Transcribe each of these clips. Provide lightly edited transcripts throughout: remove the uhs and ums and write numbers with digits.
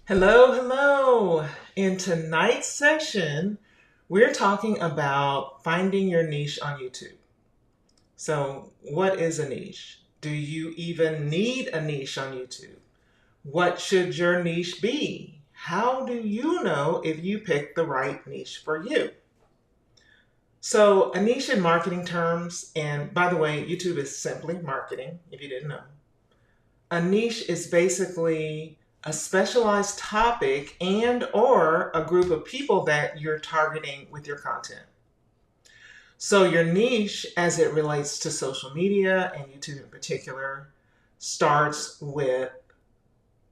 Hello, hello. In tonight's session, we're talking about finding your niche on YouTube. So, what is a niche? Do you even need a niche on YouTube? What should your niche be? How do you know if you picked the right niche for you? So, a niche in marketing terms, and by the way, YouTube is simply marketing, if you didn't know. A niche is basically a specialized topic and or a group of people that you're targeting with your content. So your niche as it relates to social media and YouTube in particular starts with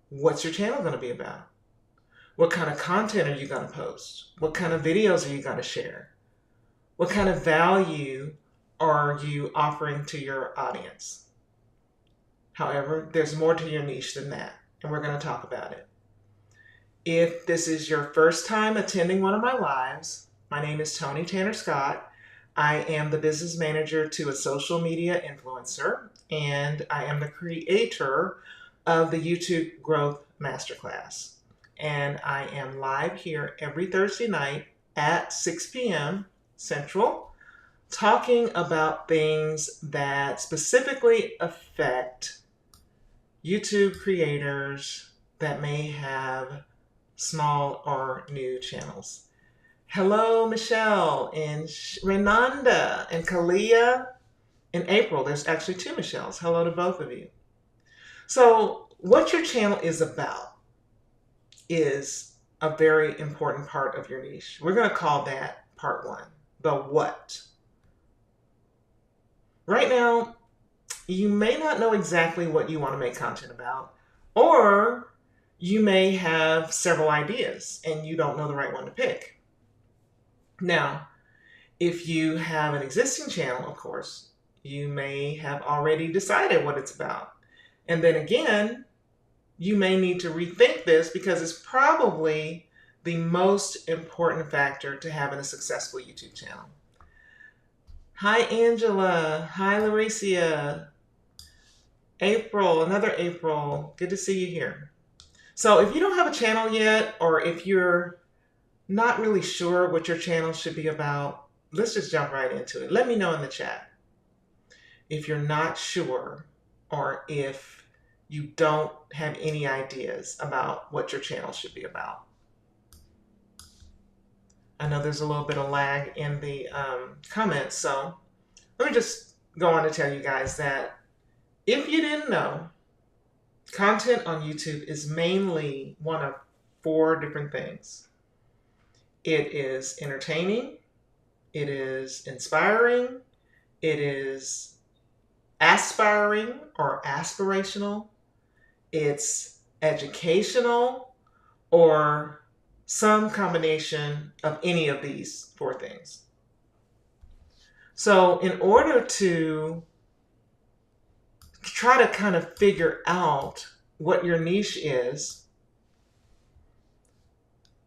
what's your channel going to be about? What kind of content are you going to post? What kind of videos are you going to share? What kind of value are you offering to your audience? However, there's more to your niche than that, and we're going to talk about it. If this is your first time attending one of my lives, my name is Tony Tanner Scott. I am the business manager to a social media influencer, and I am the creator of the YouTube Growth Masterclass. And I am live here every Thursday night at 6 p.m. Central, talking about things that specifically affect YouTube creators that may have small or new channels. Hello, Michelle and Renanda and Kalia and April. There's actually two Michelles. Hello to both of you. So, what your channel is about is a very important part of your niche. We're going to call that part one, the what. Right now, you may not know exactly what you want to make content about, or you may have several ideas and you don't know the right one to pick. Now, if you have an existing channel, of course, you may have already decided what it's about. And then again, you may need to rethink this because it's probably the most important factor to having a successful YouTube channel. Hi, Angela. Hi, Lauricia. April, another April. Good to see you here. So if you don't have a channel yet, or if you're not really sure what your channel should be about, let's just jump right into it. Let me know in the chat if you're not sure or if you don't have any ideas about what your channel should be about. I know there's a little bit of lag in the comments, so let me just go on to tell you guys that if you didn't know, content on YouTube is mainly one of four different things. It is entertaining, it is inspiring, it is aspiring or aspirational, it's educational, or some combination of any of these four things. So in order to try to kind of figure out what your niche is,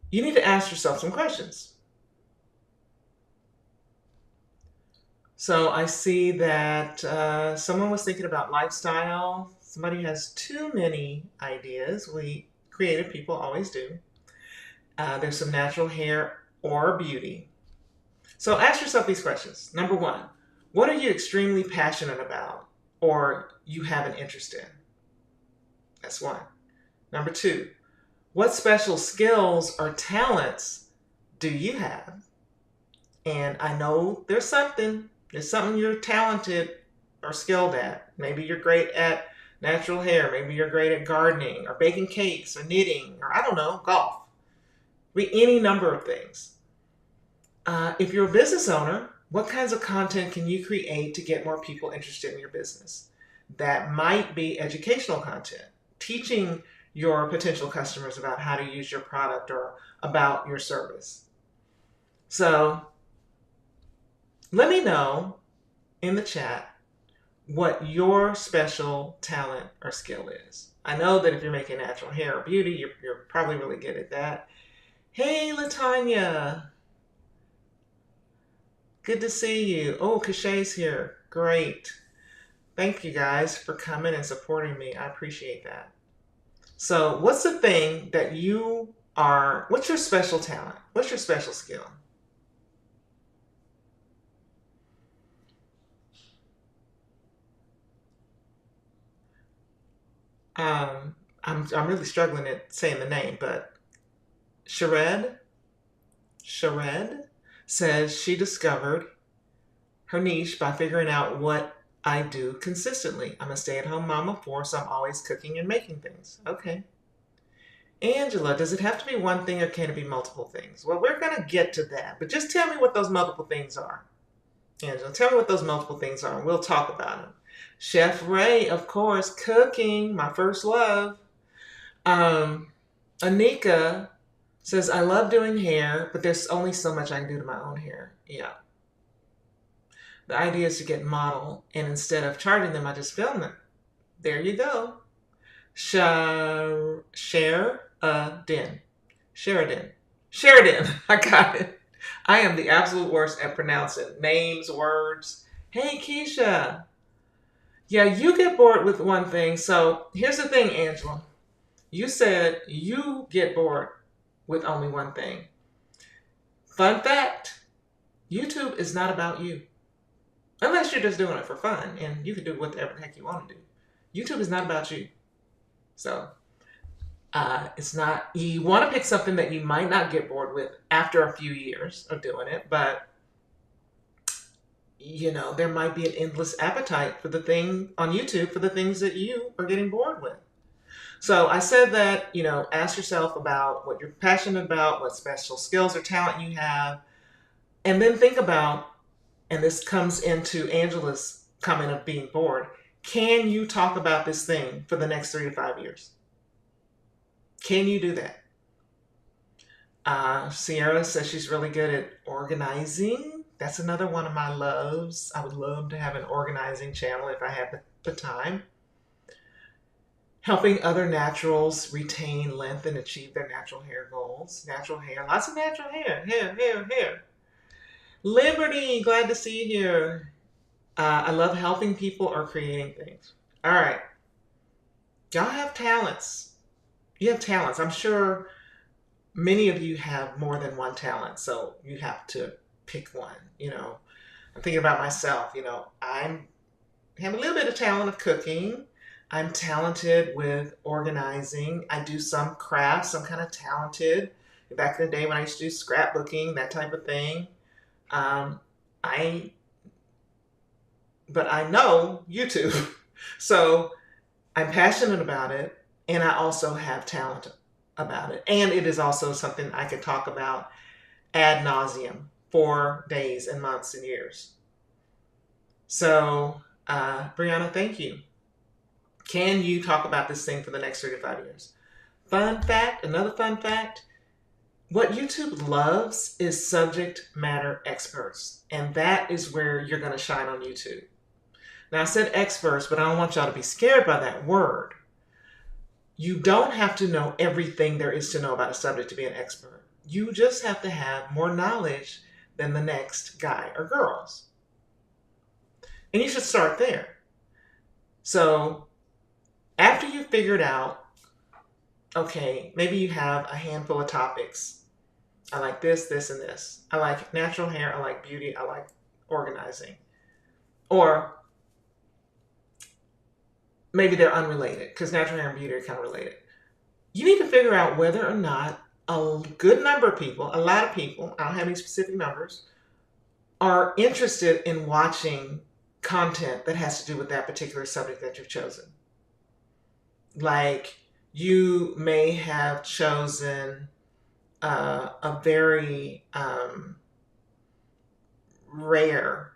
you need to ask yourself some questions. So I see that someone was thinking about lifestyle. Somebody has too many ideas. We creative people always do. There's some natural hair or beauty. So ask yourself these questions. Number one, what are you extremely passionate about or you have an interest in? That's one. Number two, what special skills or talents do you have? And I know there's something you're talented or skilled at. Maybe you're great at natural hair. Maybe you're great at gardening or baking cakes or knitting or I don't know, golf. Any number of things. If you're a business owner, what kinds of content can you create to get more people interested in your business? That might be educational content, teaching your potential customers about how to use your product or about your service. So let me know in the chat what your special talent or skill is. I know that if you're making natural hair or beauty, you're probably really good at that. Hey, Latanya. Good to see you. Oh, Cachet's here. Great. Thank you guys for coming and supporting me. I appreciate that. So, what's the thing that you are, what's your special talent? What's your special skill? Um, I'm really struggling at saying the name, but Shared, Shared says she discovered her niche by figuring out what I do consistently. I'm a stay at home mom of four, so I'm always cooking and making things. Okay. Angela, does it have to be one thing or can it be multiple things? Well, we're going to get to that, but just tell me what those multiple things are. Angela, tell me what those multiple things are, and we'll talk about them. Chef Ray, of course, cooking, my first love. Um, Anika says, I love doing hair, but there's only so much I can do to my own hair. Yeah. The idea is to get model, and instead of charging them, I just film them. There you go. Sheridan. Sheridan. Sheridan. I got it. I am the absolute worst at pronouncing names, words. Hey, Keisha. Yeah, you get bored with one thing. So here's the thing, Angela. You said you get bored with only one thing. Fun fact, YouTube is not about you. Unless you're just doing it for fun and you can do whatever the heck you want to do. YouTube is not about you. So it's not, you want to pick something that you might not get bored with after a few years of doing it, but you know, there might be an endless appetite for the thing on YouTube for the things that you are getting bored with. So I said that, you know, ask yourself about what you're passionate about, what special skills or talent you have, and then think about, and this comes into Angela's comment of being bored, can you talk about this thing for the next 3 to 5 years? Can you do that? Sierra says she's really good at organizing. That's another one of my loves. I would love to have an organizing channel if I had the time. Helping other naturals retain length and achieve their natural hair goals. Natural hair, lots of natural hair. Hair. Liberty, glad to see you here. I love helping people or creating things. All right. Y'all have talents. You have talents. I'm sure many of you have more than one talent, so you have to pick one. You know, I'm thinking about myself. You know, I have a little bit of talent of cooking. I'm talented with organizing. I do some crafts. I'm kind of talented. Back in the day when I used to do scrapbooking, that type of thing. Um, I, but I know YouTube, so I'm passionate about it, and I also have talent about it, and it is also something I can talk about ad nauseum for days and months and years. So, Brianna, thank you. Can you talk about this thing for the next 3 to 5 years? Fun fact, another fun fact, what YouTube loves is subject matter experts, and that is where you're going to shine on YouTube. Now, I said experts, but I don't want y'all to be scared by that word. You don't have to know everything there is to know about a subject to be an expert. You just have to have more knowledge than the next guy or girls. And you should start there. So after you've figured out, okay, maybe you have a handful of topics. I like this, this, and this. I like natural hair. I like beauty. I like organizing. Or maybe they're unrelated because natural hair and beauty are kind of related. You need to figure out whether or not a good number of people, a lot of people, I don't have any specific numbers, are interested in watching content that has to do with that particular subject that you've chosen. Like you may have chosen a very rare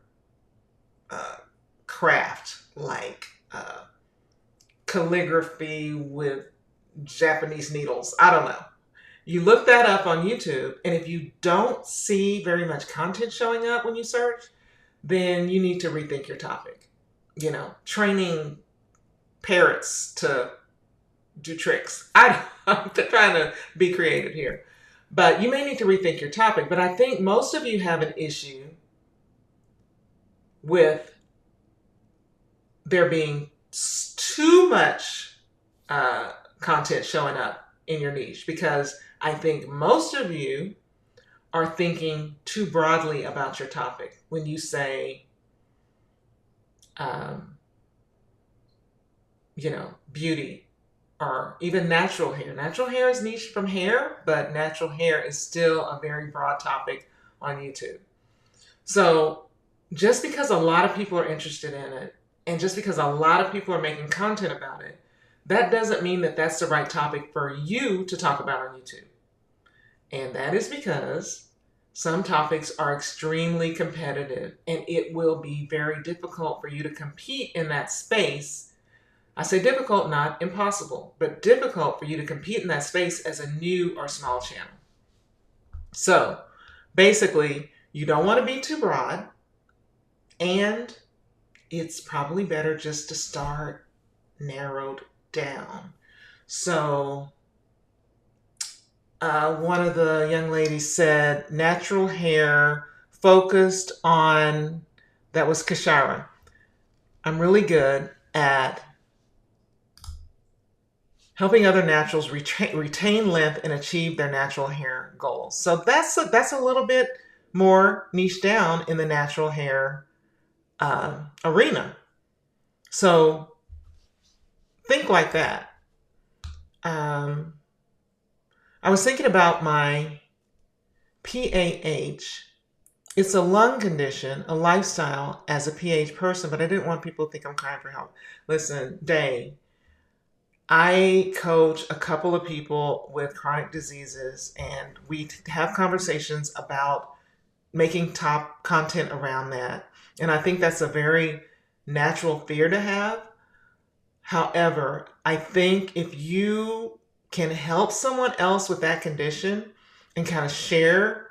craft like calligraphy with Japanese needles. I don't know. You look that up on YouTube, and if you don't see very much content showing up when you search, then you need to rethink your topic. You know, training parrots to do tricks. I'm trying to be creative here. But you may need to rethink your topic. But I think most of you have an issue with there being too much content showing up in your niche, because I think most of you are thinking too broadly about your topic when you say, um, beauty or even natural hair. Natural hair is niche from hair, but natural hair is still a very broad topic on YouTube. So just because a lot of people are interested in it, and just because a lot of people are making content about it, that doesn't mean that that's the right topic for you to talk about on YouTube. And that is because some topics are extremely competitive, and it will be very difficult for you to compete in that space. I say difficult, not impossible, but difficult for you to compete in that space as a new or small channel. So basically, you don't want to be too broad, and it's probably better just to start narrowed down. So one of the young ladies said natural hair focused on, that was Kashara. I'm really good at helping other naturals retain length and achieve their natural hair goals. So that's a little bit more niche down in the natural hair arena. So think like that. I was thinking about my PAH. It's a lung condition, a lifestyle as a PAH person, but I didn't want people to think I'm crying for help. Listen, Day, I coach a couple of people with chronic diseases, and we have conversations about making top content around that. And I think that's a very natural fear to have. However, I think if you can help someone else with that condition and kind of share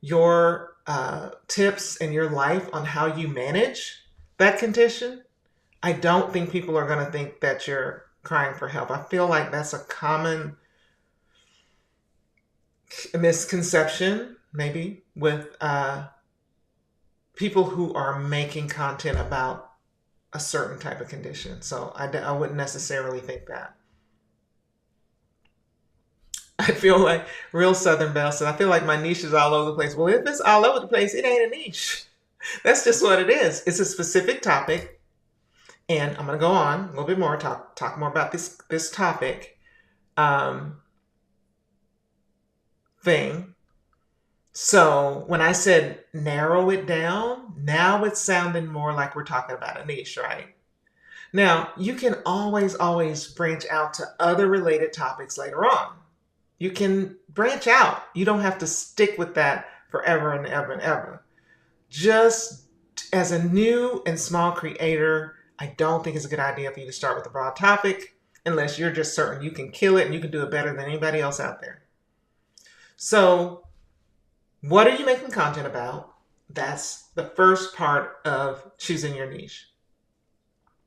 your tips and your life on how you manage that condition, I don't think people are going to think that you're crying for help. I feel like that's a common misconception, maybe, with people who are making content about a certain type of condition. So I wouldn't necessarily think that. I feel like real Southern Belle said, I feel like my niche is all over the place. Well, if it's all over the place, it ain't a niche. That's just what it is. It's a specific topic. And I'm going to go on a little bit more, talk more about this topic thing. So when I said narrow it down, now it's sounding more like we're talking about a niche, right? Now, you can always branch out to other related topics later on. You can branch out. You don't have to stick with that forever and ever and ever. Just as a new and small creator, I don't think it's a good idea for you to start with a broad topic unless you're just certain you can kill it and you can do it better than anybody else out there. So what are you making content about? That's the first part of choosing your niche.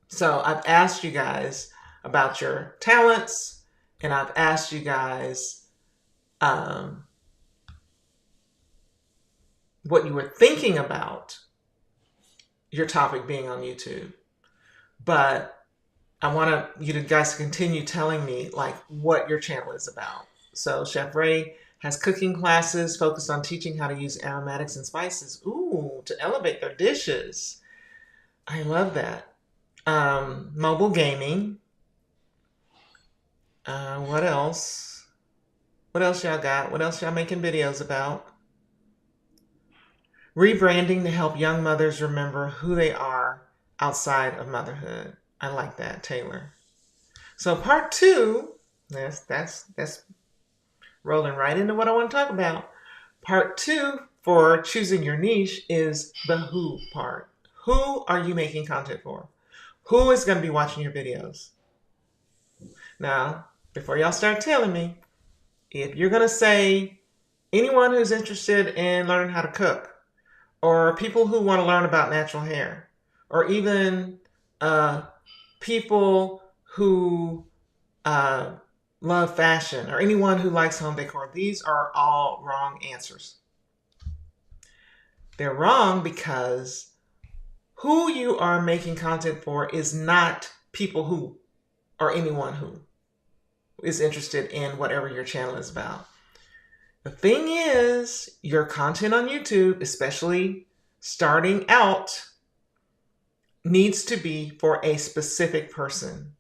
So I've asked you guys about your talents, and I've asked you guys what you were thinking about your topic being on YouTube. But I want you guys to continue telling me like what your channel is about. So Chef Ray has cooking classes focused on teaching how to use aromatics and spices, to elevate their dishes. I love that. Mobile gaming. What else? What else y'all got? What else y'all making videos about? Rebranding to help young mothers remember who they are outside of motherhood. I like that, Taylor. So part 2, that's rolling right into what I want to talk about. Part 2 for choosing your niche is the who part. Who are you making content for? Who is going to be watching your videos? Now, before y'all start telling me, if you're going to say anyone who's interested in learning how to cook, or people who want to learn about natural hair, or even people who love fashion, or anyone who likes home decor, these are all wrong answers. They're wrong because who you are making content for is not people who or anyone who. is interested in whatever your channel is about. The thing is, your content on YouTube, especially starting out, needs to be for a specific person.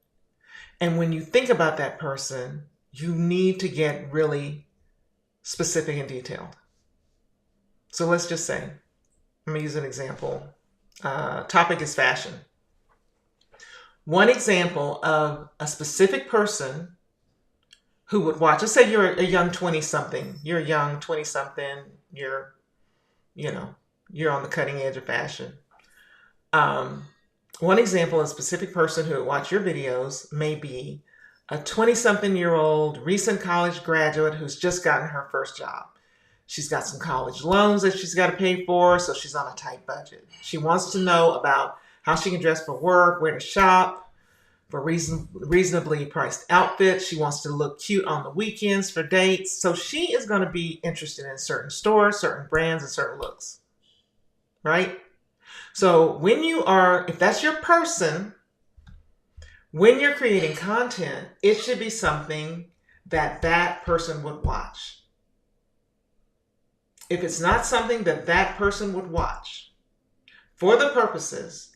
And when you think about that person, you need to get really specific and detailed. So let's just say, let me use an example. Topic is fashion. One example of a specific person who would watch, let's say you're a young 20-something, you're on the cutting edge of fashion. One example of a specific person who would watch your videos may be a 20-something-year-old recent college graduate who's just gotten her first job. She's got some college loans that she's got to pay for, so she's on a tight budget. She wants to know about how she can dress for work, where to shop, for reasonably priced outfits. She wants to look cute on the weekends for dates. So she is going to be interested in certain stores, certain brands, and certain looks, right? So if that's your person, when you're creating content, it should be something that that person would watch. If it's not something that that person would watch for the purposes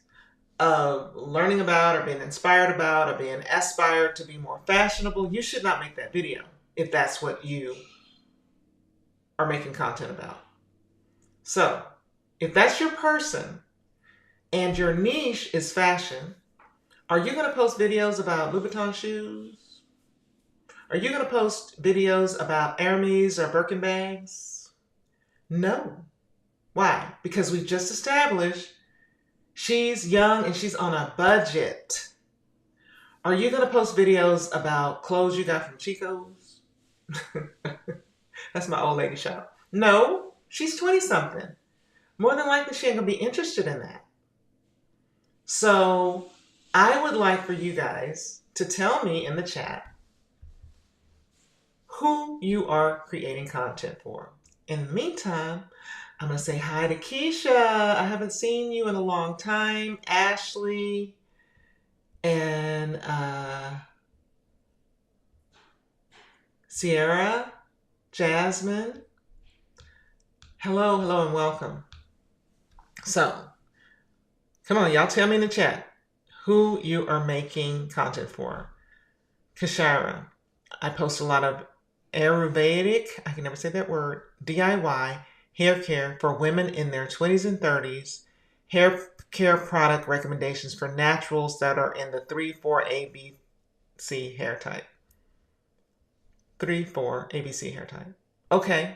of learning about or being inspired about or being aspired to be more fashionable, you should not make that video if that's what you are making content about. So if that's your person and your niche is fashion, are you going to post videos about Louboutin shoes? Are you going to post videos about Hermes or Birkin bags? No. Why? Because we've just established she's young and she's on a budget. Are you going to post videos about clothes you got from Chico's? That's my old lady shop. No, she's 20-something. More than likely, she ain't going to be interested in that. So I would like for you guys to tell me in the chat who you are creating content for. In the meantime, I'm going to say hi to Keisha. I haven't seen you in a long time. Ashley and Sierra, Jasmine. Hello, and welcome. So, come on, y'all tell me in the chat who you are making content for. Kashara, I post a lot of Ayurvedic, I can never say that word, DIY, hair care for women in their 20s and 30s, hair care product recommendations for naturals that are in the 3-4 ABC hair type. 3-4 ABC hair type. Okay.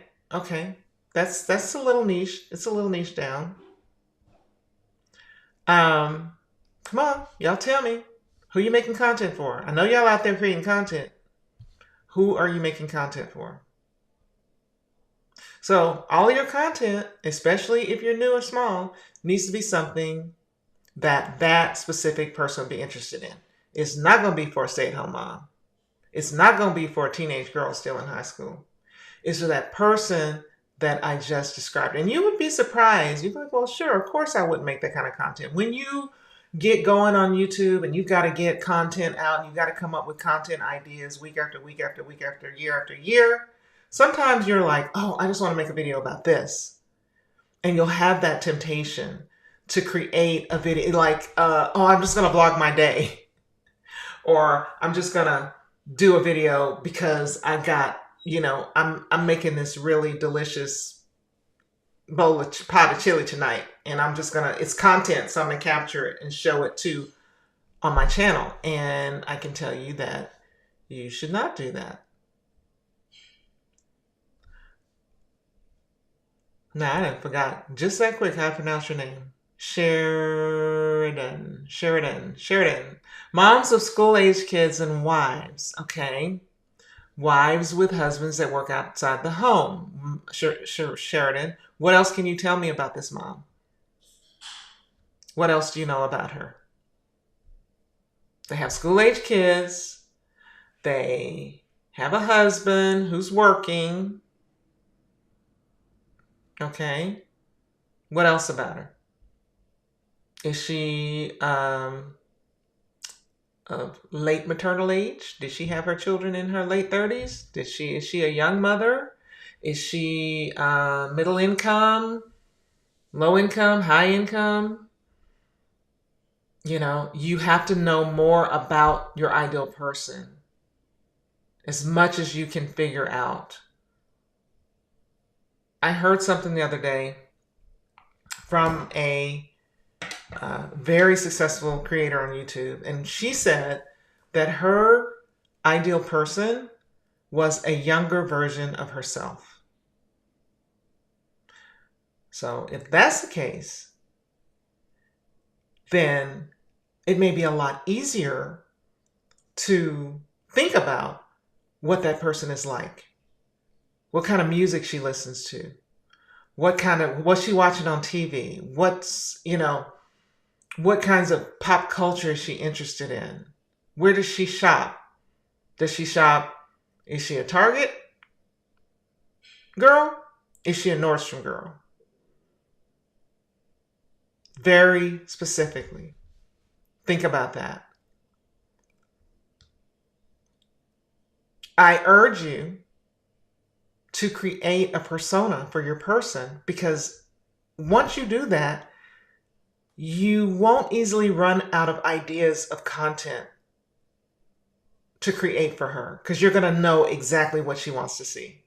That's a little niche. It's a little niche down. Come on, y'all tell me who you making content for. I know y'all out there creating content. Who are you making content for? So all of your content, especially if you're new or small, needs to be something that that specific person will be interested in. It's not going to be for a stay-at-home mom. It's not going to be for a teenage girl still in high school. It's for that person that I just described. And you would be surprised. You'd be like, well, sure, of course I wouldn't make that kind of content. When you get going on YouTube and you've got to get content out, and you've got to come up with content ideas week after week after week after year, sometimes you're like, oh, I just want to make a video about this. And you'll have that temptation to create a video like, oh, I'm just going to vlog my day. Or I'm just going to do a video because I got, I'm making this really delicious pot of chili tonight. And I'm just going to, it's content. So I'm going to capture it and show it too on my channel. And I can tell you that you should not do that. Nah, I done forgot. Just that quick, how to pronounce your name. Sheridan. Moms of school-age kids and wives. Okay. Wives with husbands that work outside the home. Sheridan. What else can you tell me about this mom? What else do you know about her? They have school-age kids. They have a husband who's working. Okay. What else about her? Is she of late maternal age? Did she have her children in her late 30s? Is she a young mother? Is she middle income, low income, high income? You have to know more about your ideal person as much as you can figure out. I heard something the other day from a very successful creator on YouTube, and she said that her ideal person was a younger version of herself. So if that's the case, then it may be a lot easier to think about what that person is like, what kind of music she listens to, what's she watching on TV, what kinds of pop culture is she interested in, where does she shop? Is she a Target girl? Is she a Nordstrom girl? Very specifically. Think about that. I urge you to create a persona for your person, because once you do that, you won't easily run out of ideas of content to create for her, because you're going to know exactly what she wants to see.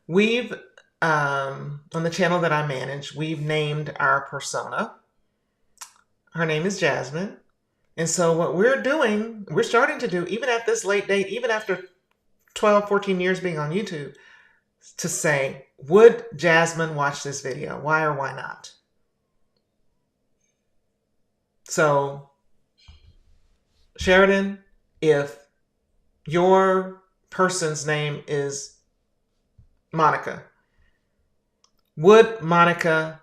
We've, on the channel that I manage, we've named our persona. Her name is Jasmine. And so what we're starting to do, even at this late date, even after 12, 14 years being on YouTube, to say, would Jasmine watch this video? Why or why not? So, Sheridan, if your person's name is Monica, would Monica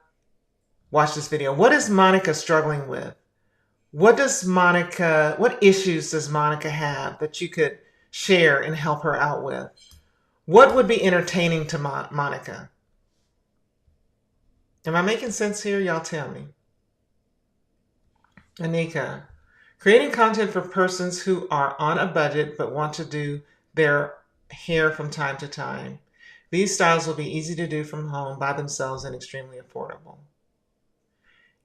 watch this video? What is Monica struggling with? What issues does Monica have that you could share and help her out with? What would be entertaining to Monica? Am I making sense here? Y'all tell me. Anika, creating content for persons who are on a budget but want to do their hair from time to time. These styles will be easy to do from home by themselves and extremely affordable.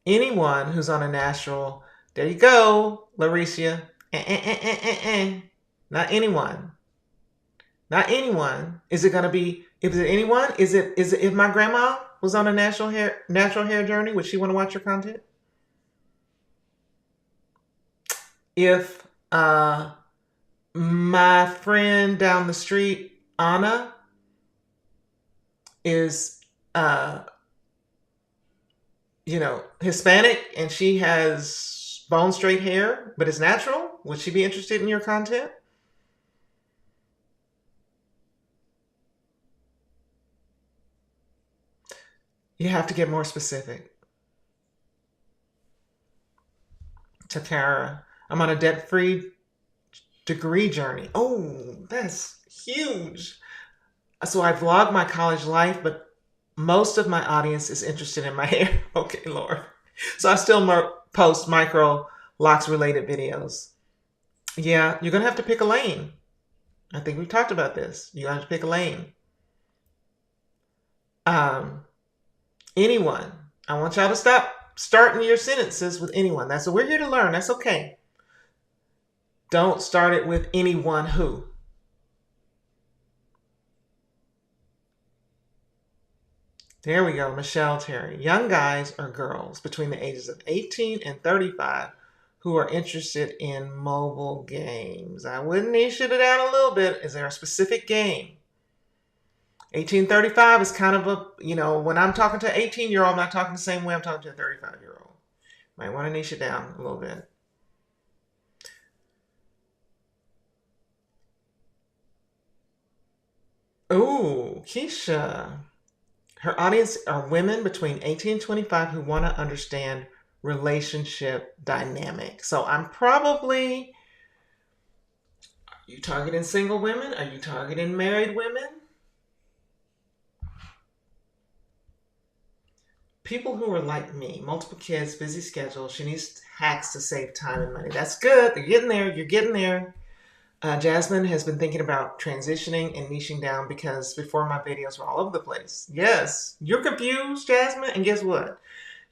Anyone who's on a natural, there you go, Lauricia. Not anyone. Not anyone. Is it anyone? Is it if my grandma was on a natural hair journey, would she want to watch your content? If my friend down the street, Anna, is Hispanic and she has bone straight hair but is natural, would she be interested in your content? You have to get more specific. Takara, I'm on a debt-free degree journey. Oh, that's huge. So I vlog my college life, but most of my audience is interested in my hair. Okay, Lord. So I still post micro locks related videos. Yeah, you're going to have to pick a lane. I think we've talked about this. You have to pick a lane. Anyone. I want y'all to stop starting your sentences with anyone. We're here to learn. That's okay. Don't start it with anyone who. There we go. Michelle Terry. Young guys or girls between the ages of 18 and 35 who are interested in mobile games. I would niche it down a little bit. Is there a specific game? 1835 is kind of when I'm talking to an 18-year-old, I'm not talking the same way I'm talking to a 35-year-old. Might want to niche it down a little bit. Ooh, Keisha. Her audience are women between 18 and 25 who want to understand relationship dynamics. So are you targeting single women? Are you targeting married women? people who are like me, multiple kids, busy schedule. She needs hacks to save time and money. That's good. They're getting there. You're getting there. Jasmine has been thinking about transitioning and niching down because before my videos were all over the place. Yes, you're confused, Jasmine, and guess what?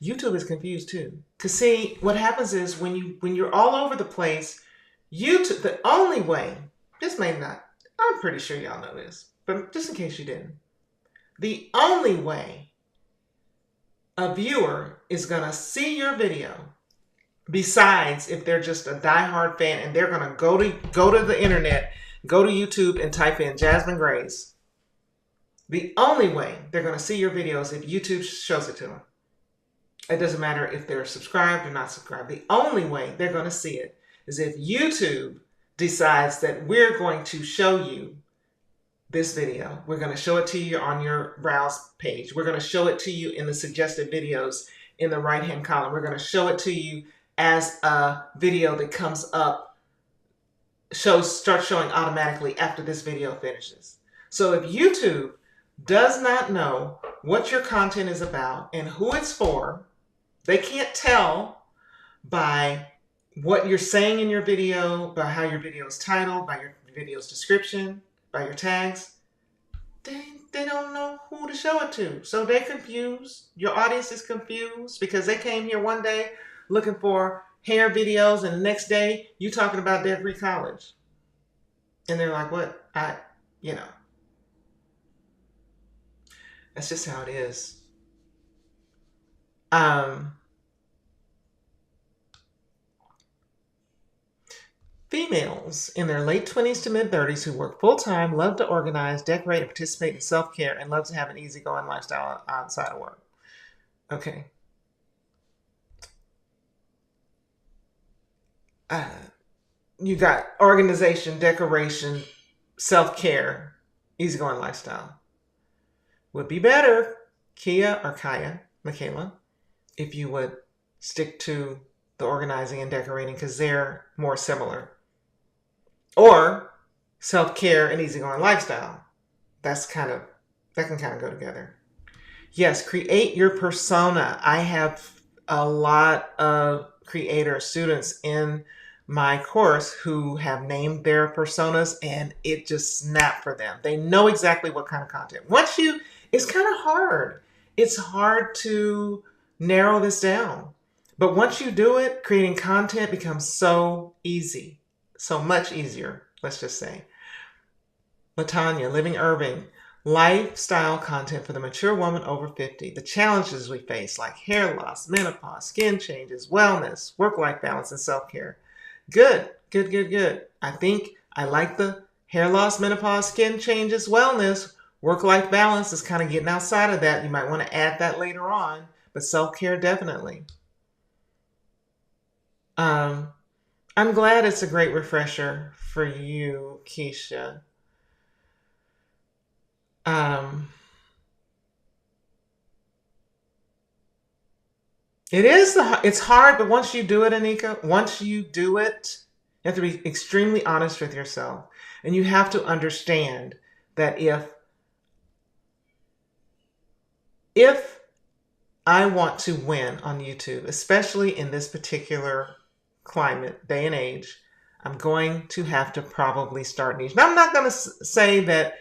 YouTube is confused too. Cause see, what happens is when you're all over the place, YouTube, the only way, this may not, I'm pretty sure y'all know this, but just in case you didn't, the only way a viewer is gonna see your video, besides if they're just a diehard fan and they're gonna go to the internet, go to YouTube and type in Jasmine Grace, the only way they're gonna see your videos if YouTube shows it to them. It doesn't matter if they're subscribed or not subscribed. The only way they're going to see it is if YouTube decides that we're going to show you this video. We're going to show it to you on your browse page. We're going to show it to you in the suggested videos in the right-hand column. We're going to show it to you as a video that comes up, starts showing automatically after this video finishes. So if YouTube does not know what your content is about and who it's for, they can't tell by what you're saying in your video, by how your video is titled, by your video's description, by your tags. They don't know who to show it to. So they're confused. Your audience is confused because they came here one day looking for hair videos and the next day you talking about debt-free college. And they're like, what? That's just how it is. Females in their late 20s to mid-30s who work full-time, love to organize, decorate, and participate in self-care, and love to have an easygoing lifestyle outside of work. Okay. You got organization, decoration, self-care, easygoing lifestyle. Would be better, Michaela, if you would stick to the organizing and decorating because they're more similar. Or self-care and easygoing lifestyle. That can kind of go together. Yes, create your persona. I have a lot of creator students in my course who have named their personas and it just snapped for them. They know exactly what kind of content. It's kind of hard. It's hard to narrow this down. But once you do it, creating content becomes so easy. So much easier, let's just say. Latanya, Living Urban, lifestyle content for the mature woman over 50. The challenges we face like hair loss, menopause, skin changes, wellness, work-life balance, and self-care. Good. I think I like the hair loss, menopause, skin changes, wellness. Work-life balance is kind of getting outside of that. You might want to add that later on, but self-care definitely. I'm glad it's a great refresher for you, Keisha. It's hard, but once you do it, Anika, you have to be extremely honest with yourself. And you have to understand that if I want to win on YouTube, especially in this particular climate, day and age, I'm going to have to probably start niche. Now, I'm not going to say that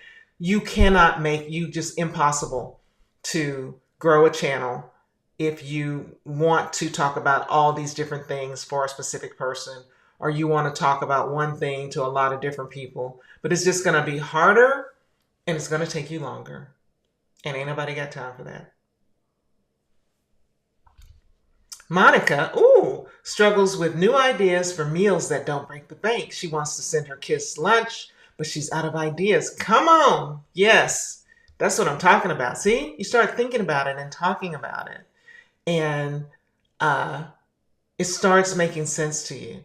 just impossible to grow a channel if you want to talk about all these different things for a specific person, or you want to talk about one thing to a lot of different people. But it's just going to be harder and it's going to take you longer. And ain't nobody got time for that. Monica, struggles with new ideas for meals that don't break the bank. She wants to send her kids lunch, but she's out of ideas. Come on. Yes, that's what I'm talking about. See, you start thinking about it and talking about it, and it starts making sense to you.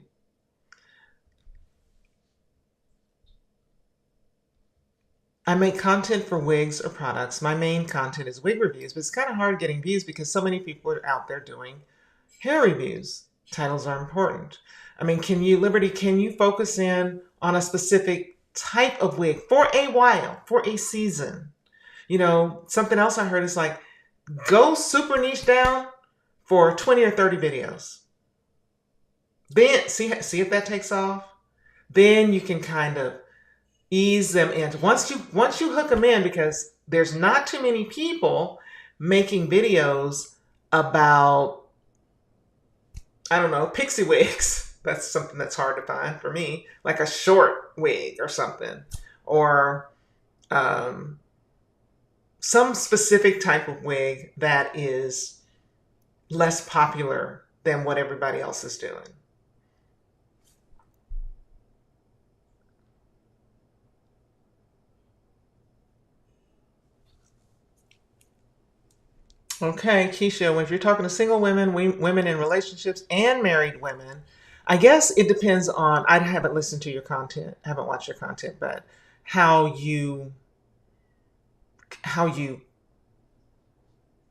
I make content for wigs or products. My main content is wig reviews, but it's kind of hard getting views because so many people are out there doing hair reviews. Titles are important. I mean, can you focus in on a specific type of wig for a while, for a season? Something else I heard is like, Go super niche down for 20 or 30 videos. Then see if that takes off. Then you can kind of ease them in. Once you hook them in, because there's not too many people making videos about, I don't know, pixie wigs. That's something that's hard to find for me, like a short wig or something, or some specific type of wig that is less popular than what everybody else is doing. Okay, Keisha, if you're talking to single women, women in relationships, and married women, I guess it depends on, I haven't listened to your content, haven't watched your content, but how you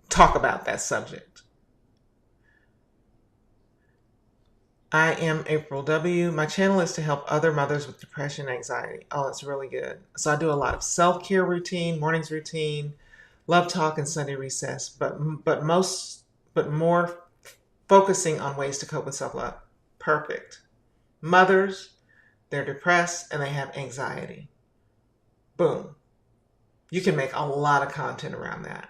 talk about that subject. I am April W. My channel is to help other mothers with depression and anxiety. Oh, that's really good. So I do a lot of self-care routine, mornings routine, love talk, and Sunday recess, but more focusing on ways to cope with self-love. Perfect. Mothers, they're depressed and they have anxiety. Boom. You can make a lot of content around that.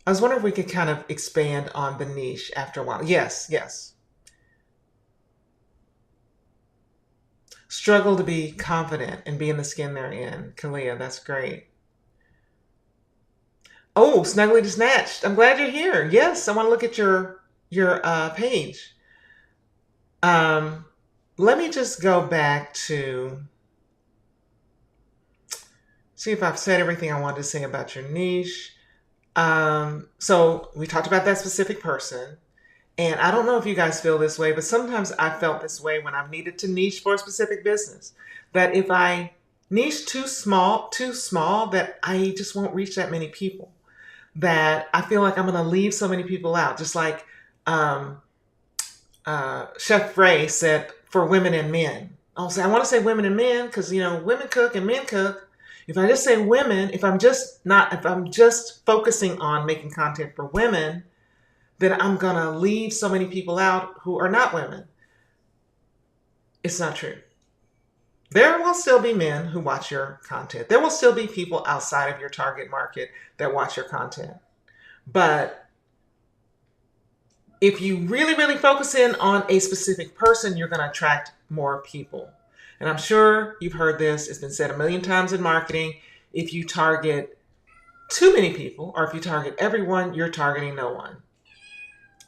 I was wondering if we could kind of expand on the niche after a while. Yes, yes. Struggle to be confident and be in the skin they're in. Kalia, that's great. Oh, Snuggly to Snatched. I'm glad you're here. Yes, I want to look at your page. Let me just go back to see if I've said everything I wanted to say about your niche. So we talked about that specific person. And I don't know if you guys feel this way, but sometimes I felt this way when I've needed to niche for a specific business. That if I niche too small, that I just won't reach that many people. That I feel like I'm going to leave so many people out. Just like Chef Ray said, for women and men. I want to say women and men because, women cook and men cook. If I just say women, if I'm just focusing on making content for women, then I'm going to leave so many people out who are not women. It's not true. There will still be men who watch your content. There will still be people outside of your target market that watch your content. But if you really, really focus in on a specific person, you're going to attract more people. And I'm sure you've heard this. It's been said a million times in marketing. If you target too many people, or if you target everyone, you're targeting no one.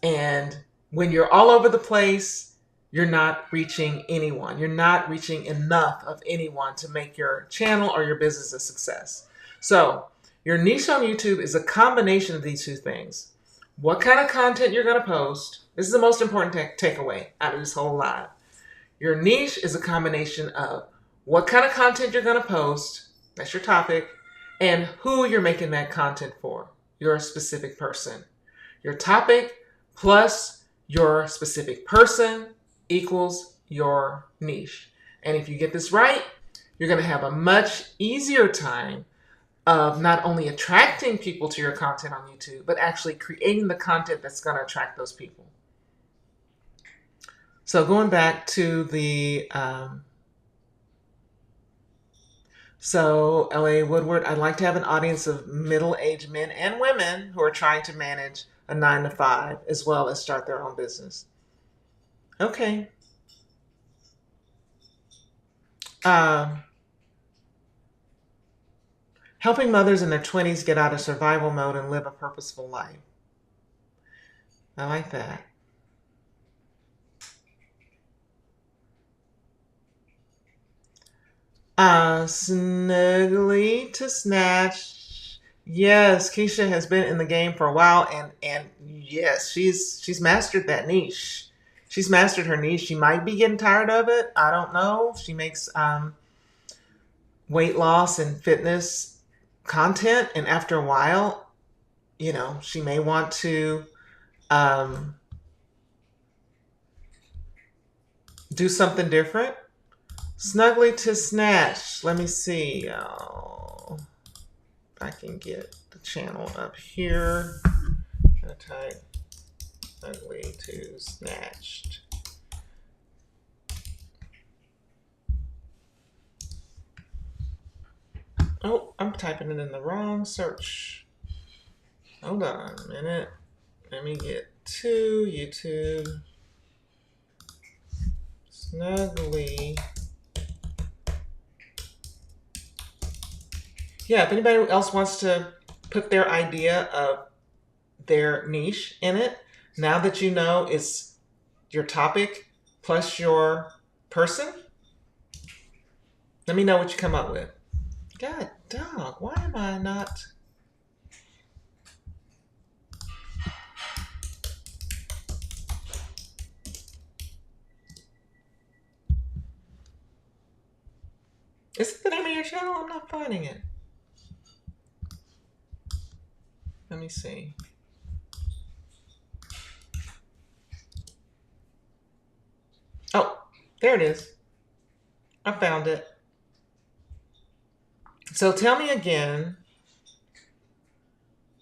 And when you're all over the place, you're not reaching anyone. You're not reaching enough of anyone to make your channel or your business a success. So your niche on YouTube is a combination of these two things. What kind of content you're going to post. This is the most important takeaway out of this whole live. Your niche is a combination of what kind of content you're going to post, that's your topic, and who you're making that content for, your specific person. Your topic plus your specific person equals your niche. And if you get this right, you're going to have a much easier time of not only attracting people to your content on YouTube, but actually creating the content that's going to attract those people. So going back to the, so LA Woodward, I'd like to have an audience of middle-aged men and women who are trying to manage a 9-to-5 as well as start their own business. Okay. Helping mothers in their 20s get out of survival mode and live a purposeful life. I like that. Snuggly to Snatch. Yes, Keisha has been in the game for a while, and yes, she's mastered that niche. She's mastered her niche. She might be getting tired of it. I don't know. She makes weight loss and fitness content, and after a while, she may want to do something different. Snuggly to Snatch. Let me see. Oh. I can get the channel up here. Gonna type ugly to snatched. Oh, I'm typing it in the wrong search. Hold on a minute. Let me get to YouTube. Snugly. Yeah, if anybody else wants to put their idea of their niche in it, now that you know it's your topic plus your person, let me know what you come up with. God dog, why am I not? Is it the name of your channel? I'm not finding it. Let me see. Oh, there it is. I found it. So tell me again,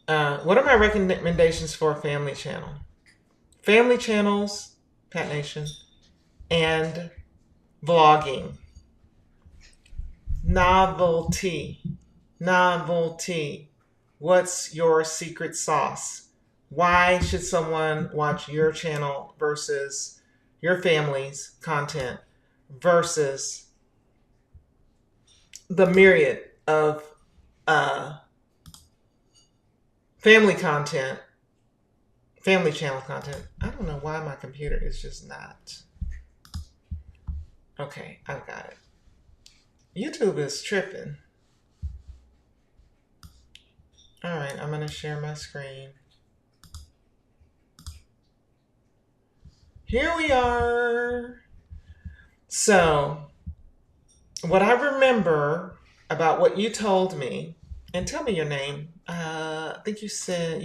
what are my recommendations for a family channel? Family channels, Pat Nation, and vlogging. Novelty. What's your secret sauce? Why should someone watch your channel versus your family's content versus the myriad of family content, family channel content? I don't know why my computer is just not. Okay, I've got it. YouTube is tripping. All right, I'm going to share my screen. Here we are. So, what I remember about what you told me, and tell me your name. I think you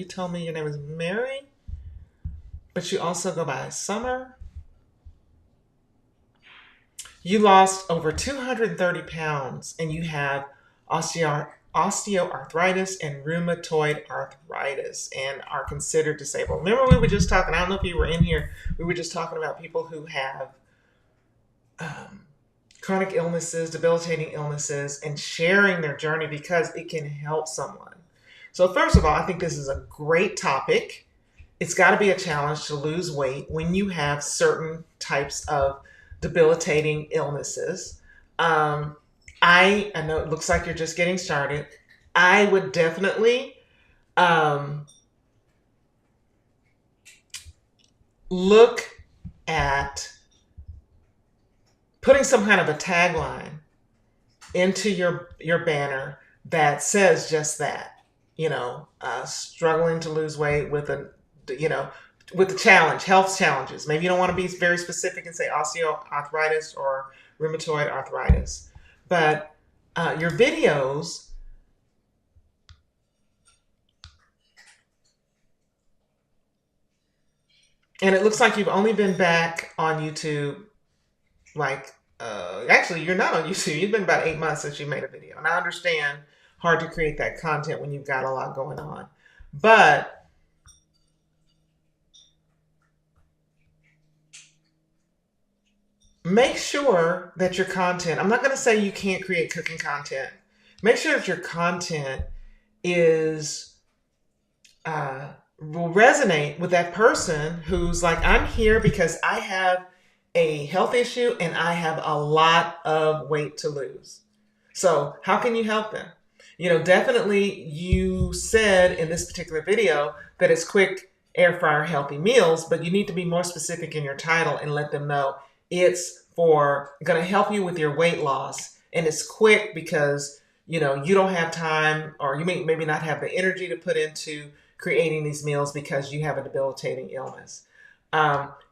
told me your name is Mary, but you also go by Summer. You lost over 230 pounds and you have osteoarthritis and rheumatoid arthritis and are considered disabled. Remember we were just talking, I don't know if you were in here, we were just talking about people who have chronic illnesses, debilitating illnesses, and sharing their journey because it can help someone. So first of all, I think this is a great topic. It's got to be a challenge to lose weight when you have certain types of debilitating illnesses. I know it looks like you're just getting started. I would definitely look at putting some kind of a tagline into your banner that says just that. Struggling to lose weight with with the challenge, health challenges. Maybe you don't want to be very specific and say osteoarthritis or rheumatoid arthritis. But your videos, and it looks like you've only been back on YouTube, actually, you're not on YouTube. You've been about 8 months since you made a video. And I understand hard to create that content when you've got a lot going on. But make sure that your content, I'm not going to say you can't create cooking content. Make sure that your content will resonate with that person who's like, I'm here because I have a health issue and I have a lot of weight to lose. So how can you help them? Definitely you said in this particular video that it's quick air fryer healthy meals, but you need to be more specific in your title and let them know it's going to help you with your weight loss, and it's quick because you don't have time, or you may maybe not have the energy to put into creating these meals because you have a debilitating illness.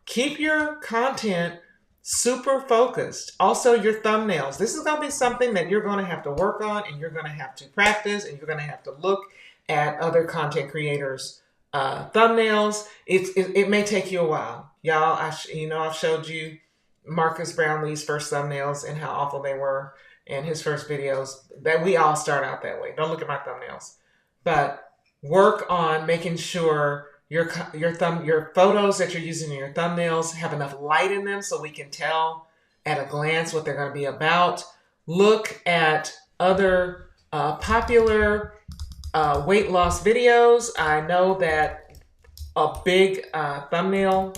Keep your content super focused. Also, your thumbnails. This is going to be something that you're going to have to work on, and you're going to have to practice, and you're going to have to look at other content creators' thumbnails. It may take you a while, y'all. I've showed you Marcus Brownlee's first thumbnails and how awful they were. and his first videos, that we all start out that way. Don't look at my thumbnails, but work on making sure your photos that you're using in your thumbnails have enough light in them so we can tell at a glance what they're going to be about. Look at other popular weight loss videos. I know that a big thumbnail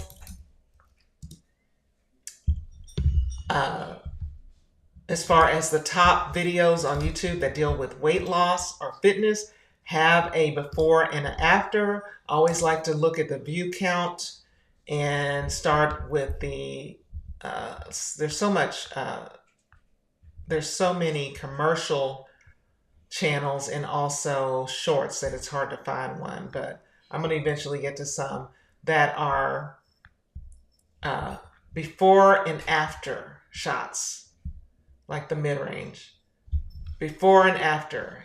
as far as the top videos on YouTube that deal with weight loss or fitness have a before and an after. I always like to look at the view count and start with the, there's so many commercial channels and also shorts that it's hard to find one, but I'm going to eventually get to some that are before and after shots, like the mid-range. Before and after.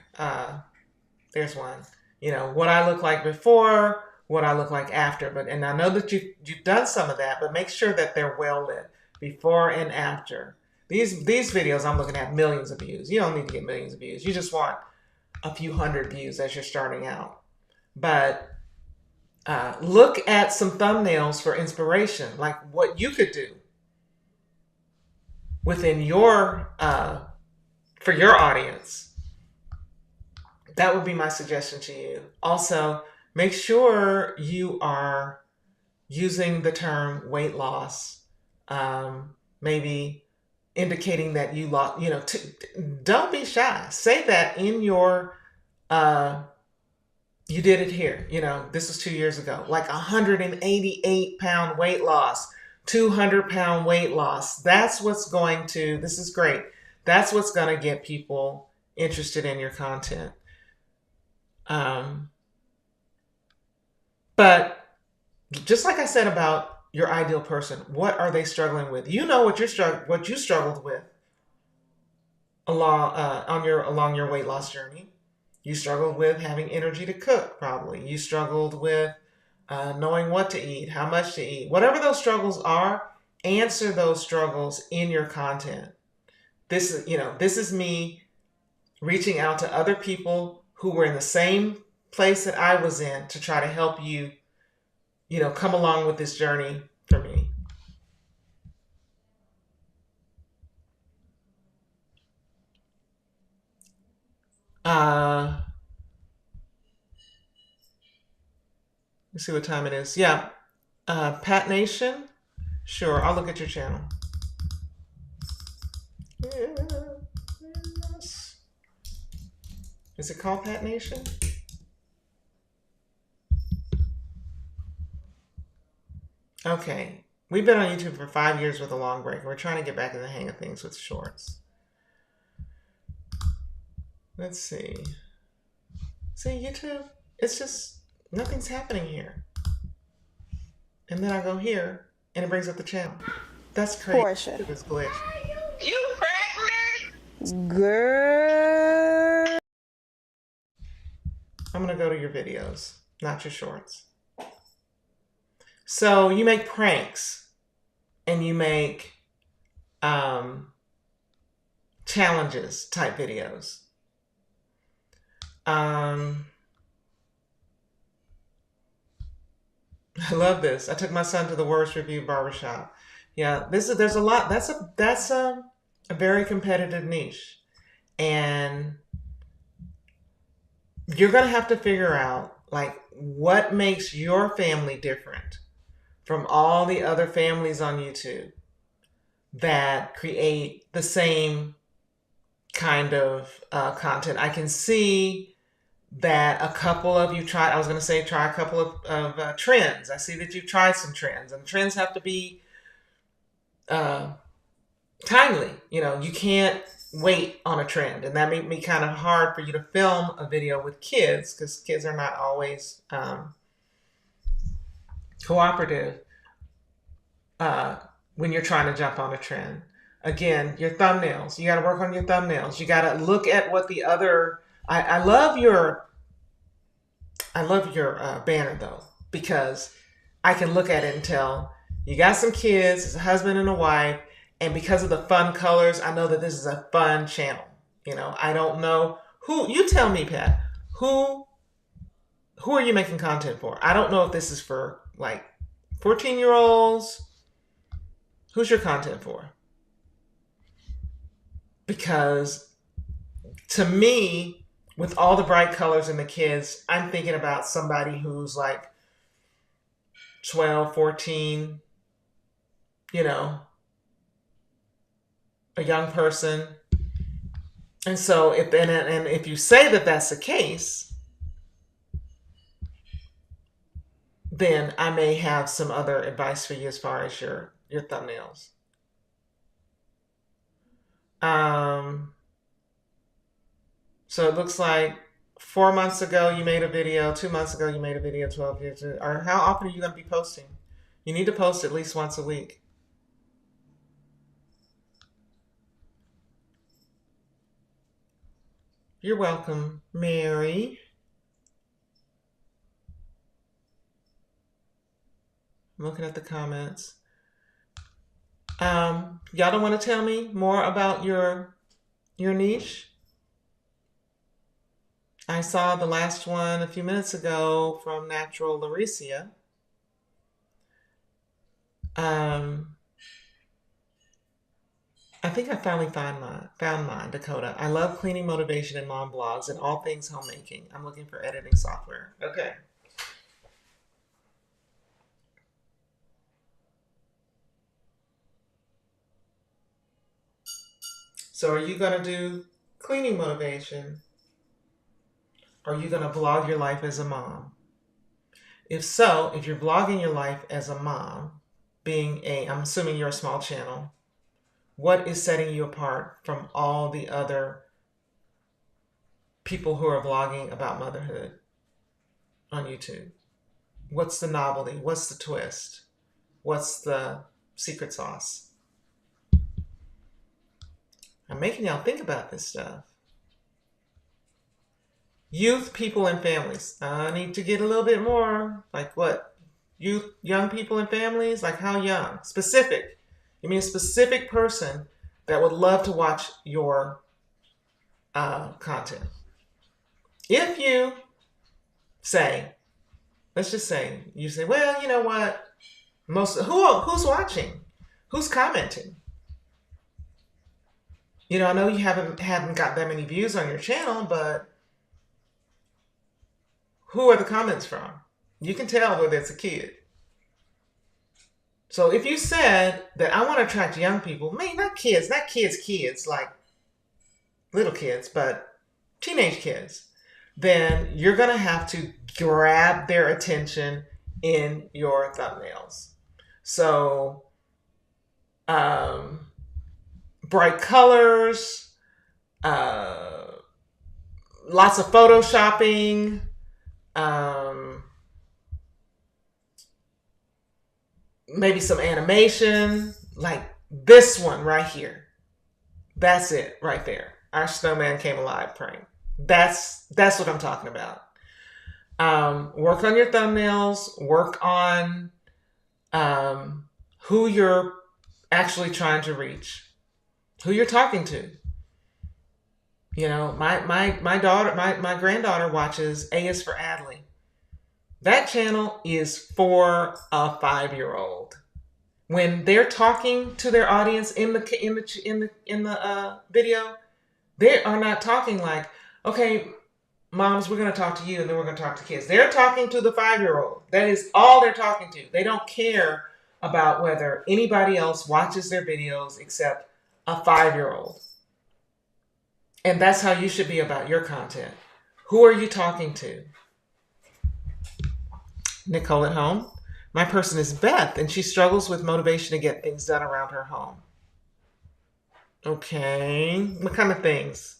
There's one. You know, what I look like before, what I look like after. And I know that you've done some of that, but make sure that they're well lit. Before and after. These videos I'm looking at millions of views. You don't need to get millions of views. You just want a few hundred views as you're starting out. But look at some thumbnails for inspiration, like what you could do within your, for your audience. That would be my suggestion to you. Also, make sure you are using the term weight loss, maybe indicating that you lost, don't be shy. Say that in your, you did it here. This was 2 years ago, like 188-pound weight loss, 200-pound weight loss. This is great. That's what's going to get people interested in your content. But just like I said about your ideal person, what are they struggling with? You know what you struggled with along your weight loss journey. You struggled with having energy to cook, probably. You struggled with knowing what to eat, how much to eat. Whatever those struggles are, answer those struggles in your content. This is me reaching out to other people who were in the same place that I was in to try to help you, come along with this journey for me. Let's see what time it is. Yeah. Pat Nation. Sure. I'll look at your channel. Yes. Is it called Pat Nation? Okay. We've been on YouTube for 5 years with a long break. We're trying to get back in the hang of things with shorts. Let's see. See, YouTube, it's just, nothing's happening here. And then I go here, and it brings up the channel. That's crazy. Portia. This glitch. You pregnant? Girl. I'm going to go to your videos, not your shorts. So you make pranks, and you make challenges type videos. I love this. I took my son to the worst review barbershop. Yeah, there's a lot. That's a very competitive niche, and you're gonna have to figure out like what makes your family different from all the other families on YouTube that create the same kind of content. I can see that a couple of you try a couple of trends. I see that you've tried some trends, and trends have to be timely. You can't wait on a trend, and that made me kind of hard for you to film a video with kids because kids are not always cooperative when you're trying to jump on a trend. Again, your thumbnails. You got to work on your thumbnails. You got to look at what the other. I love your banner though, because I can look at it and tell you got some kids, it's a husband and a wife, And because of the fun colors, I know that this is a fun channel. I don't know who, you tell me, Pat, who are you making content for? I don't know if this is for like 14-year-olds. Who's your content for? Because to me, with all the bright colors and the kids, I'm thinking about somebody who's like 12, 14, a young person. And so if you say that that's the case, then I may have some other advice for you as far as your thumbnails. So it looks like 4 months ago you made a video, 2 months ago you made a video, 12 years, or how often are you going to be posting? You need to post at least once a week. You're welcome, Mary. I'm looking at the comments. Y'all don't want to tell me more about your niche? I saw the last one a few minutes ago from Natural Lauricia. I think I finally found mine, Dakota. I love cleaning, motivation, and mom blogs and all things homemaking. I'm looking for editing software. Okay. So are you going to do cleaning motivation? Or are you going to vlog your life as a mom? If so, if you're vlogging your life as a mom, I'm assuming you're a small channel, what is setting you apart from all the other people who are vlogging about motherhood on YouTube? What's the novelty? What's the twist? What's the secret sauce? I'm making y'all think about this stuff. Youth, people, and families. I need to get a little bit more. Like what? Youth, young people, and families? Like how young? Specific. You mean a specific person that would love to watch your content. If you say, let's just say, you say, well, you know what? Who's watching? Who's commenting? I know you haven't got that many views on your channel, but who are the comments from? You can tell whether it's a kid. So if you said that I want to attract young people, not kids, like little kids, but teenage kids, then you're going to have to grab their attention in your thumbnails. So, bright colors, lots of photoshopping, maybe some animation, like this one right here. That's it right there. Our snowman came alive prank. That's what I'm talking about. Work on your thumbnails. Work on who you're actually trying to reach, who you're talking to. My daughter, my granddaughter watches A is for Adley. That channel is for a 5-year-old. When they're talking to their audience in the video, they are not talking like, okay, moms, we're going to talk to you and then we're going to talk to kids. They're talking to the 5-year-old. That is all they're talking to. They don't care about whether anybody else watches their videos except a 5-year-old. And that's how you should be about your content. Who are you talking to? Nicole at home. My person is Beth, and she struggles with motivation to get things done around her home. Okay. What kind of things?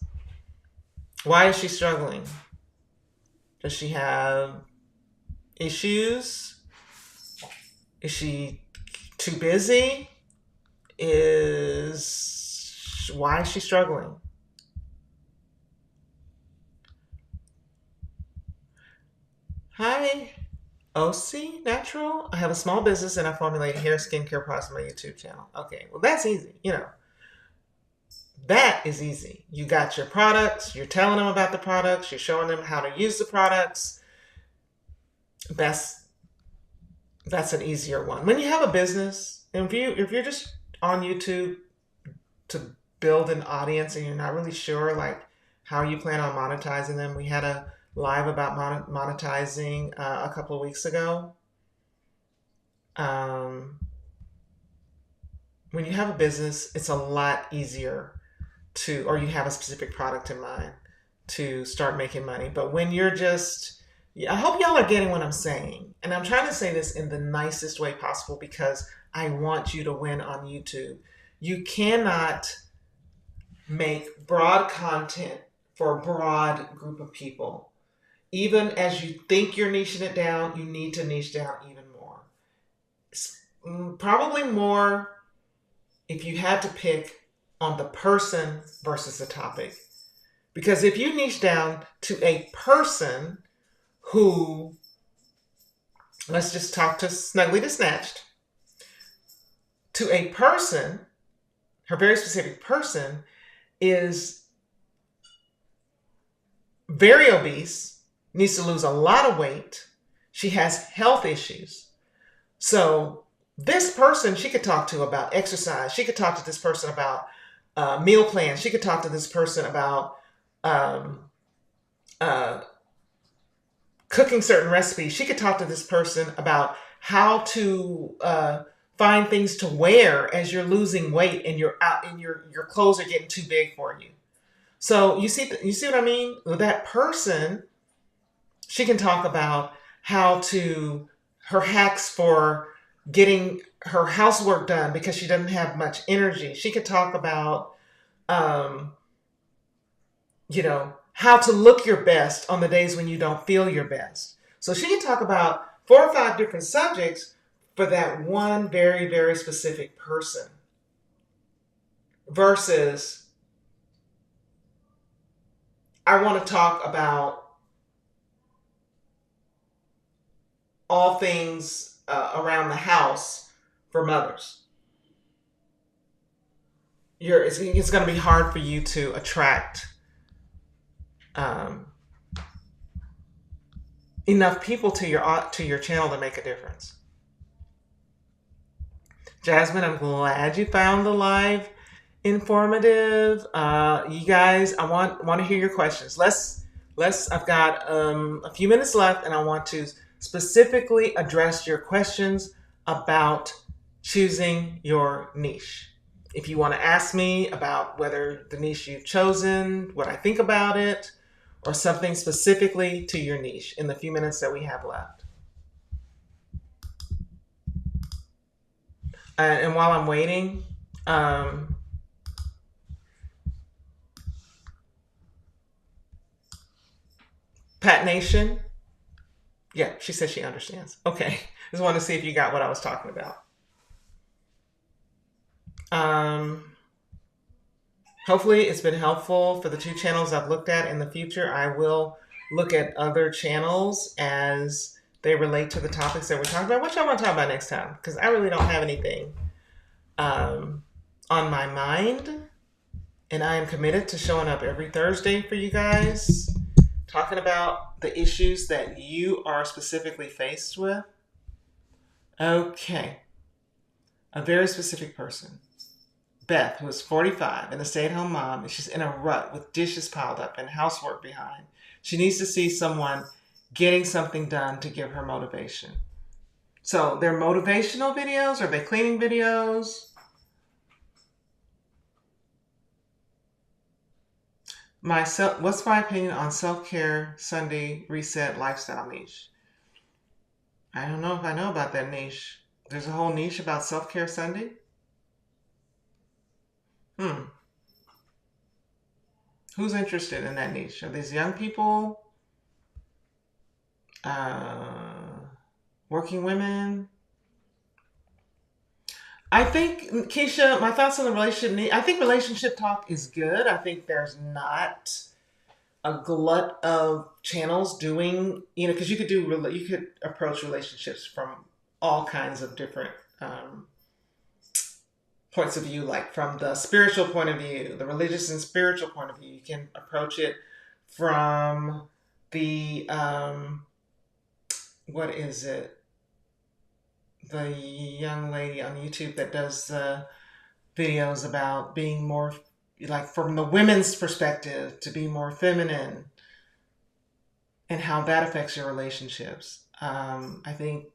Why is she struggling? Does she have issues? Is she too busy? Why is she struggling? Hi. OC Natural. I have a small business and I formulate hair skincare products on my YouTube channel. Okay, well, that's easy. That is easy. You got your products, you're telling them about the products, you're showing them how to use the products. That's an easier one. When you have a business, and if you're just on YouTube to build an audience and you're not really sure like how you plan on monetizing them, we had a live about monetizing a couple of weeks ago. When you have a business, it's a lot easier or you have a specific product in mind to start making money. But when you're just, I hope y'all are getting what I'm saying. And I'm trying to say this in the nicest way possible because I want you to win on YouTube. You cannot make broad content for a broad group of people. Even as you think you're niching it down, you need to niche down even more. Probably more if you had to pick on the person versus the topic. Because if you niche down to a person who, let's just talk to Snuggly to Snatched, to a person, her very specific person is very obese, needs to lose a lot of weight. She has health issues. So this person she could talk to about exercise. She could talk to this person about meal plans. She could talk to this person about cooking certain recipes. She could talk to this person about how to find things to wear as you're losing weight and you're out and your clothes are getting too big for you. So you see what I mean? With that person, she can talk about her hacks for getting her housework done because she doesn't have much energy. She could talk about, how to look your best on the days when you don't feel your best. So she can talk about 4 or 5 different subjects for that one very, very specific person. Versus, I want to talk about all things around the house for mothers. It's going to be hard for you to attract enough people to your channel to make a difference. Jasmine, I'm glad you found the live informative. You guys, I want to hear your questions. I've got a few minutes left, and I want to specifically address your questions about choosing your niche. If you want to ask me about whether the niche you've chosen, what I think about it, or something specifically to your niche in the few minutes that we have left. And while I'm waiting, Pat Nation, yeah, she says she understands. Okay, just wanted to see if you got what I was talking about. Hopefully it's been helpful for the 2 channels I've looked at. In the future, I will look at other channels as they relate to the topics that we're talking about. What y'all want to talk about next time? Because I really don't have anything on my mind. And I am committed to showing up every Thursday for you guys, talking about the issues that you are specifically faced with. Okay. A very specific person. Beth, who is 45 and a stay-at-home mom, and she's in a rut with dishes piled up and housework behind. She needs to see someone getting something done to give her motivation. So they're motivational videos? Are they cleaning videos? What's my opinion on self-care Sunday reset lifestyle niche? I don't know if I know about that niche. There's a whole niche about self-care Sunday? Who's interested in that niche? Are these young people? Working women? I think, Keisha, my thoughts on the relationship I think relationship talk is good. I think there's not a glut of channels doing, because you could approach relationships from all kinds of different points of view, like from the spiritual point of view, the religious and spiritual point of view. You can approach it from the what is it? The young lady on YouTube that does the videos about being more, like, from the women's perspective, to be more feminine and how that affects your relationships. I think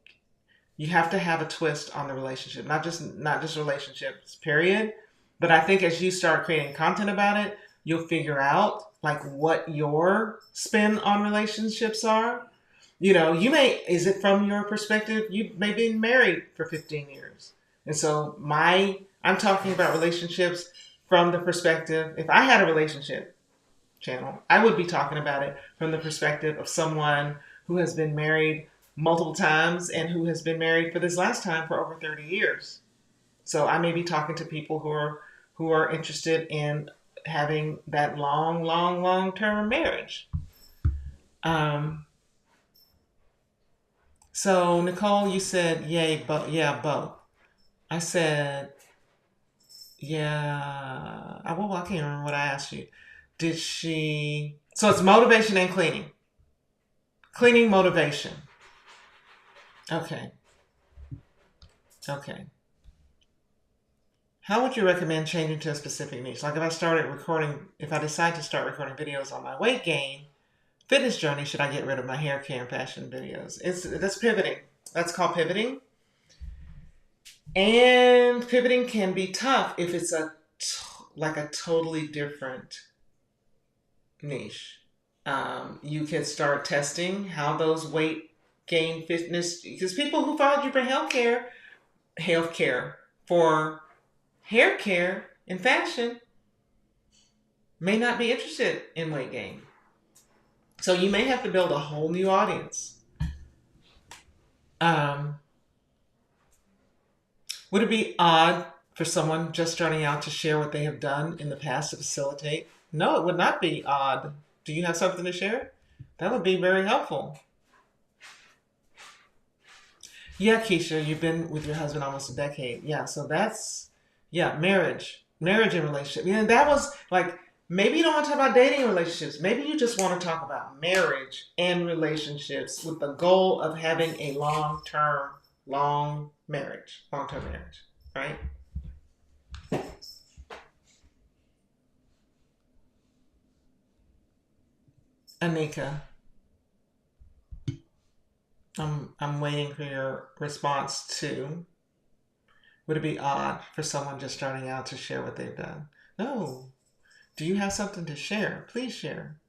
you have to have a twist on the relationship, not just relationships, period. But I think as you start creating content about it, you'll figure out like what your spin on relationships are. Is it from your perspective? You may be married for 15 years. And so I'm talking about relationships from the perspective, if I had a relationship channel, I would be talking about it from the perspective of someone who has been married multiple times and who has been married for this last time for over 30 years. So I may be talking to people who are interested in having that long-term marriage. So Nicole, you said yay, but yeah, both. I said, yeah. I can't remember what I asked you. Did she? So it's motivation and cleaning. Cleaning motivation. Okay. Okay. How would you recommend changing to a specific niche? Like if I decide to start recording videos on my weight gain, fitness journey, should I get rid of my hair care and fashion videos? That's pivoting. That's called pivoting. And pivoting can be tough if it's a totally different niche. You can start testing how those weight gain fitness, because people who followed you for for hair care and fashion may not be interested in weight gain. So you may have to build a whole new audience. Would it be odd for someone just starting out to share what they have done in the past to facilitate? No, it would not be odd. Do you have something to share? That would be very helpful. Yeah, Keisha, you've been with your husband almost a decade. Yeah, so marriage and relationship. And that was like, maybe you don't want to talk about dating and relationships. Maybe you just want to talk about marriage and relationships with the goal of having a long-term marriage, right? Anika, I'm waiting for your response to, would it be odd for someone just starting out to share what they've done? No. Do you have something to share? Please share.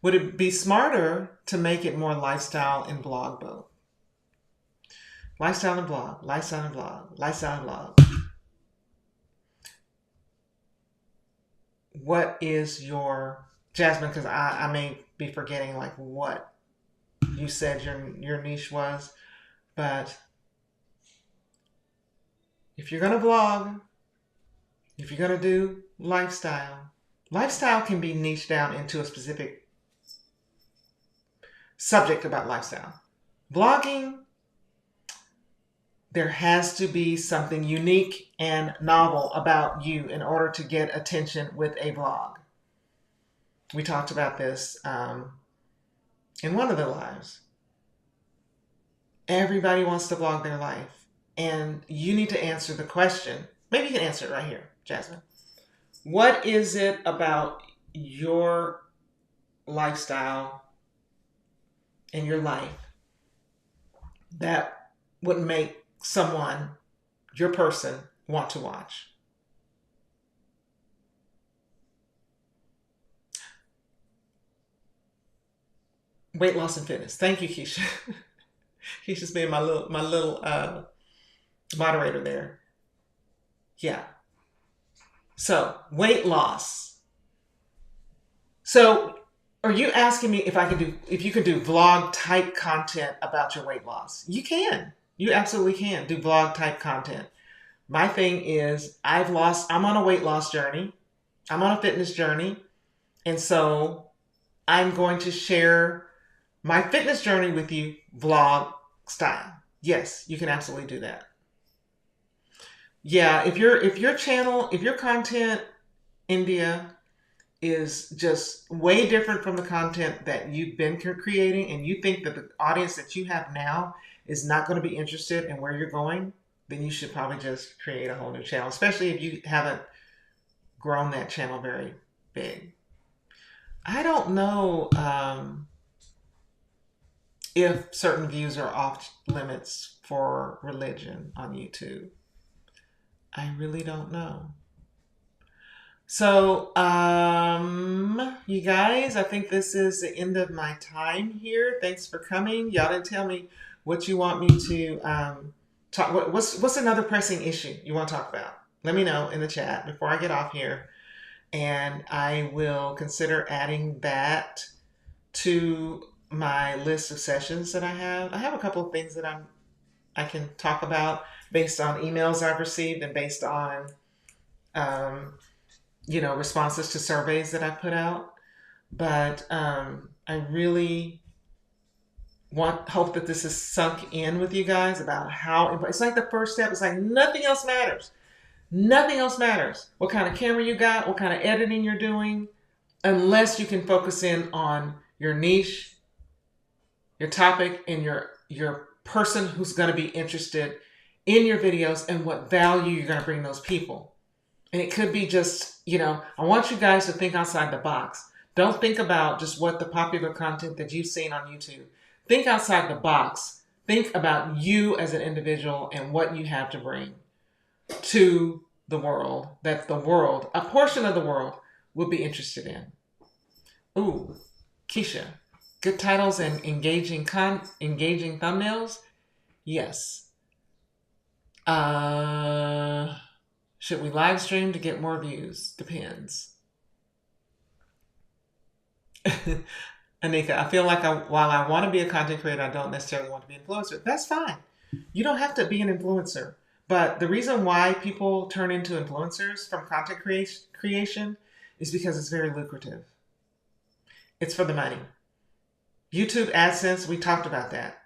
Would it be smarter to make it more lifestyle and blog both? Lifestyle and blog, lifestyle and blog, lifestyle and blog. What is your, Jasmine, because I may be forgetting like what you said your niche was, but if you're going to blog, if you're going to do lifestyle can be niched down into a specific subject about lifestyle. Blogging, there has to be something unique and novel about you in order to get attention with a blog. We talked about this in one of the lives. Everybody wants to blog their life, and you need to answer the question. Maybe you can answer it right here, Jasmine. What is it about your lifestyle and your life that would make someone, your person, want to watch? Weight loss and fitness. Thank you, Keisha. Keisha's being my little moderator there. Yeah. So weight loss. So are you asking me if you can do vlog type content about your weight loss? You can. You absolutely can do vlog type content. My thing is I'm on a weight loss journey. I'm on a fitness journey. And so I'm going to share my fitness journey with you vlog style. Yes, you can absolutely do that. Yeah, if your channel, if your content, India, is just way different from the content that you've been creating, and you think that the audience that you have now is not going to be interested in where you're going, then you should probably just create a whole new channel, especially if you haven't grown that channel very big. I don't know if certain views are off limits for religion on YouTube. I really don't know. So, you guys, I think this is the end of my time here. Thanks for coming. Y'all didn't tell me what you want me to talk. What's another pressing issue you want to talk about? Let me know in the chat before I get off here, and I will consider adding that to my list of sessions that I have. I have a couple of things that I can talk about based on emails I've received and based on responses to surveys that I put out. But I really hope that this is sunk in with you guys about how it's like the first step. It's like nothing else matters. Nothing else matters. What kind of camera you got, what kind of editing you're doing, unless you can focus in on your niche, your topic, and your person who's going to be interested in your videos and what value you're going to bring those people. And it could be just, I want you guys to think outside the box. Don't think about just what the popular content that you've seen on YouTube. Think outside the box. Think about you as an individual and what you have to bring to the world that the world, a portion of the world, will be interested in. Ooh, Keisha, good titles and engaging thumbnails? Yes. Should we live stream to get more views? Depends. Anika, I feel like while I want to be a content creator, I don't necessarily want to be an influencer. That's fine. You don't have to be an influencer. But the reason why people turn into influencers from content creation is because it's very lucrative. It's for the money. YouTube AdSense, we talked about that.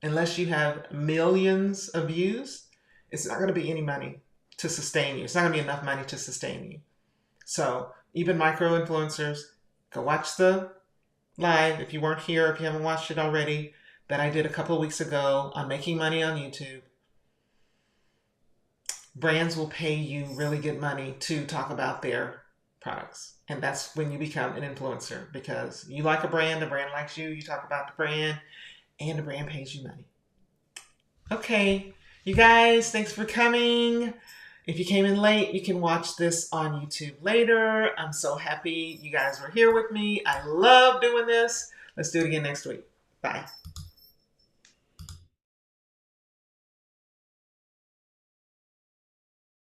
Unless you have millions of views, it's not going to be any money to sustain you. It's not going to be enough money to sustain you. So even micro influencers, go watch the live if you weren't here, if you haven't watched it already, that I did a couple of weeks ago on making money on YouTube. Brands will pay you really good money to talk about their products. And that's when you become an influencer, because you like a brand, the brand likes you, you talk about the brand, and the brand pays you money. Okay, you guys, thanks for coming. If you came in late, you can watch this on YouTube later. I'm so happy you guys were here with me. I love doing this. Let's do it again next week. Bye.